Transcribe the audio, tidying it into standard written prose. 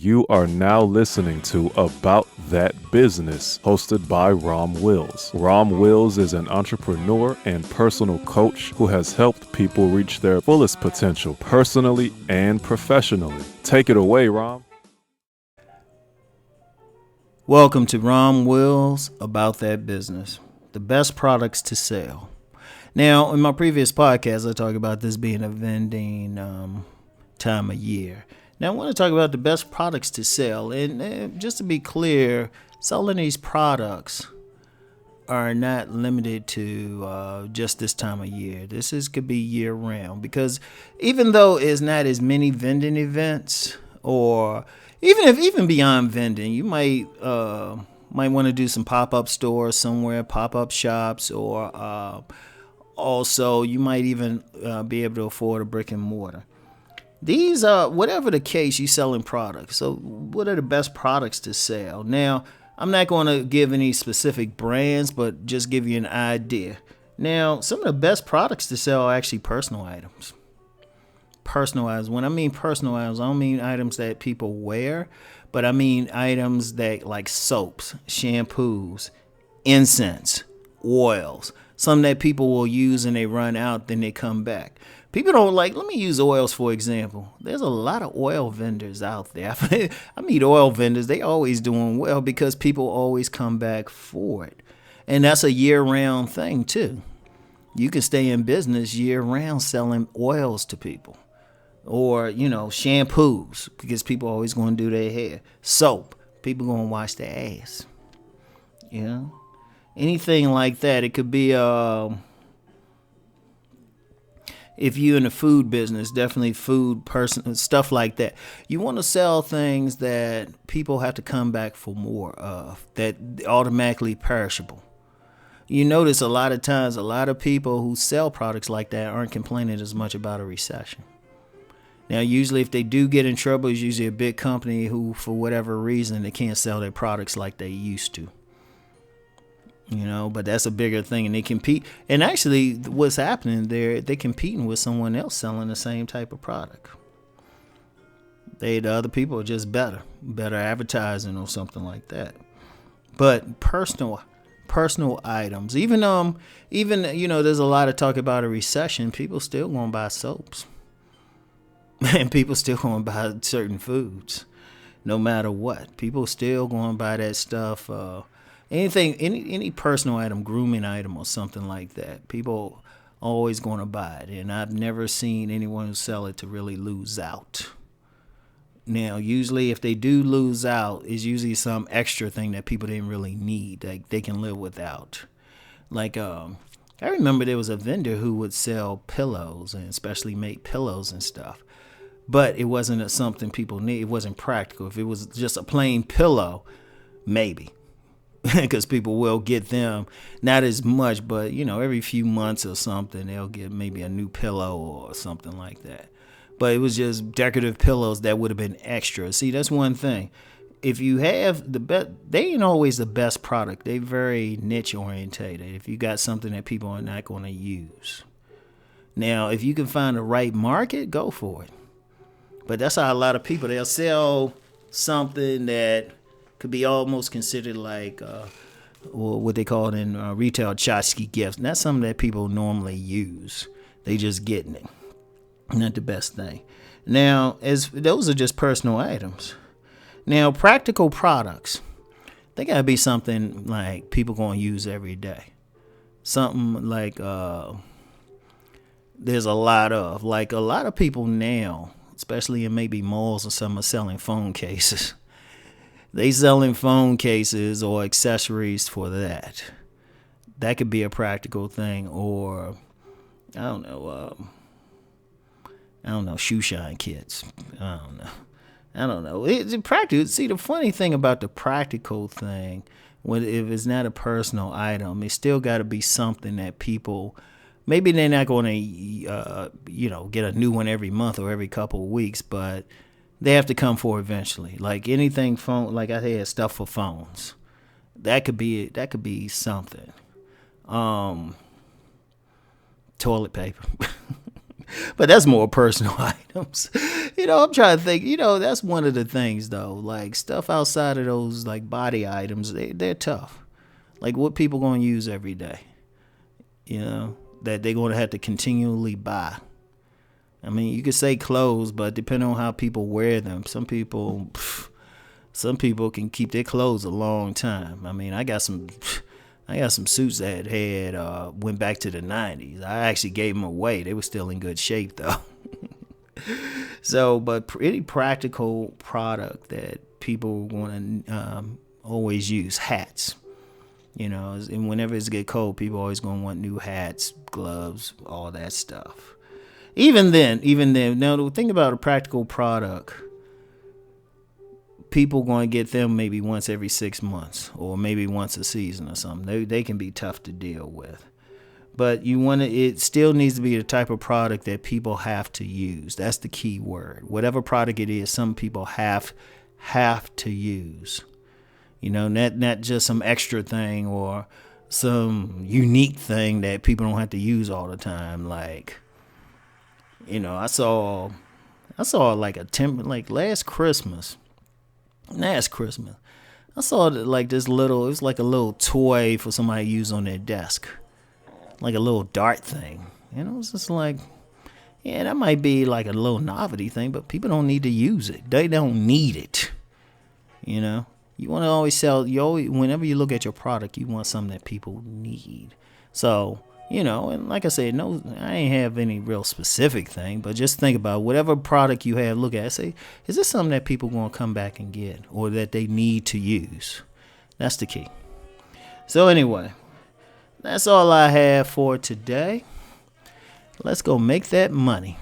You are now listening to About That Business, hosted by Rom Wills. Rom Wills is an entrepreneur and personal coach who has helped people reach their fullest potential personally and professionally. Take it away, Rom. Welcome to Rom Wills, About That Business, the best products to sell. Now, in my previous podcast, I talked about this being a vending time of year. Now, I want to talk about the best products to sell. And just to be clear, selling these products are not limited to just this time of year. Could be year round, because even though it's not as many vending events, or even beyond vending, you might want to do some pop-up stores somewhere, pop-up shops, or also you might even be able to afford a brick and mortar. These are, whatever the case, you selling products. So what are the best products to sell? Now, I'm not going to give any specific brands, but just give you an idea. Now, some of the best products to sell are actually personal items. Personal items. When I mean personal items, I don't mean items that people wear, but I mean items that like soaps, shampoos, incense, oils. Some that people will use and they run out, then they come back. People don't let me use oils for example. There's a lot of oil vendors out there. I meet oil vendors, they always doing well because people always come back for it. And that's a year-round thing too. You can stay in business year-round selling oils to people. Or, shampoos, because people always going to do their hair. Soap, people going to wash their ass. Anything like that. It could be if you're in the food business, definitely food person, stuff like that. You want to sell things that people have to come back for more of, that automatically perishable. You notice a lot of times, a lot of people who sell products like that aren't complaining as much about a recession. Now, usually if they do get in trouble, it's usually a big company who, for whatever reason, they can't sell their products like they used to. But that's a bigger thing, and they compete. And actually, what's happening there, they're competing with someone else selling the same type of product. The other people are just better advertising or something like that. But personal items, even there's a lot of talk about a recession. People still going to buy soaps, and people still going to buy certain foods, no matter what. People still going to buy that stuff. Anything, any personal item, grooming item or something like that, people always going to buy it. And I've never seen anyone who sell it to really lose out. Now, usually if they do lose out, it's usually some extra thing that people didn't really need, like they can live without. Like, I remember there was a vendor who would sell pillows and especially make pillows and stuff. But it wasn't something people need. It wasn't practical. If it was just a plain pillow, maybe. Because people will get them, not as much, but every few months or something, they'll get maybe a new pillow or something like that. But it was just decorative pillows that would have been extra. See, that's one thing. If you have the best, they ain't always the best product. They very niche orientated. If you got something that people are not going to use. Now, if you can find the right market, go for it. But that's how a lot of people, they'll sell something that could be almost considered like or what they call it in retail tchotchke gifts. And that's something that people normally use. They just getting it. Not the best thing. Now, those are just personal items. Now, practical products, they got to be something like people going to use every day. Something like there's a lot of people now, especially in maybe malls or something, are selling phone cases. They selling phone cases or accessories for that. That could be a practical thing, or I don't know, shoe shine kits. I don't know. It's practical. See, the funny thing about the practical thing, if it's not a personal item, it's still got to be something that people, maybe they're not going to, get a new one every month or every couple of weeks, but they have to come for eventually. Like anything phone, like I had stuff for phones. That could be something. Toilet paper. But that's more personal items. I'm trying to think. That's one of the things though. Like stuff outside of those like body items, they're tough. Like what people gonna use every day. That they're gonna have to continually buy. I mean, you could say clothes, but depending on how people wear them, some people can keep their clothes a long time. I mean, I got some suits that had went back to the 90s. I actually gave them away. They were still in good shape though. So, but pretty practical product that people want to always use, hats. And whenever it's get cold, people always gonna want new hats, gloves, all that stuff. Even then, now the thing about a practical product, people going to get them maybe once every 6 months or maybe once a season or something. They can be tough to deal with. But it still needs to be the type of product that people have to use. That's the key word. Whatever product it is, some people have to use. Not just some extra thing or some unique thing that people don't have to use all the time. Like, I saw like last Christmas. I saw like this little, it was like a little toy for somebody to use on their desk. Like a little dart thing. And it was just like, yeah, that might be like a little novelty thing, but people don't need to use it. They don't need it. You want to always whenever you look at your product, you want something that people need. So, and like I said, no, I ain't have any real specific thing, but just think about whatever product you have, look at it, say, is this something that people going to come back and get or that they need to use? That's the key. So anyway, that's all I have for today. Let's go make that money.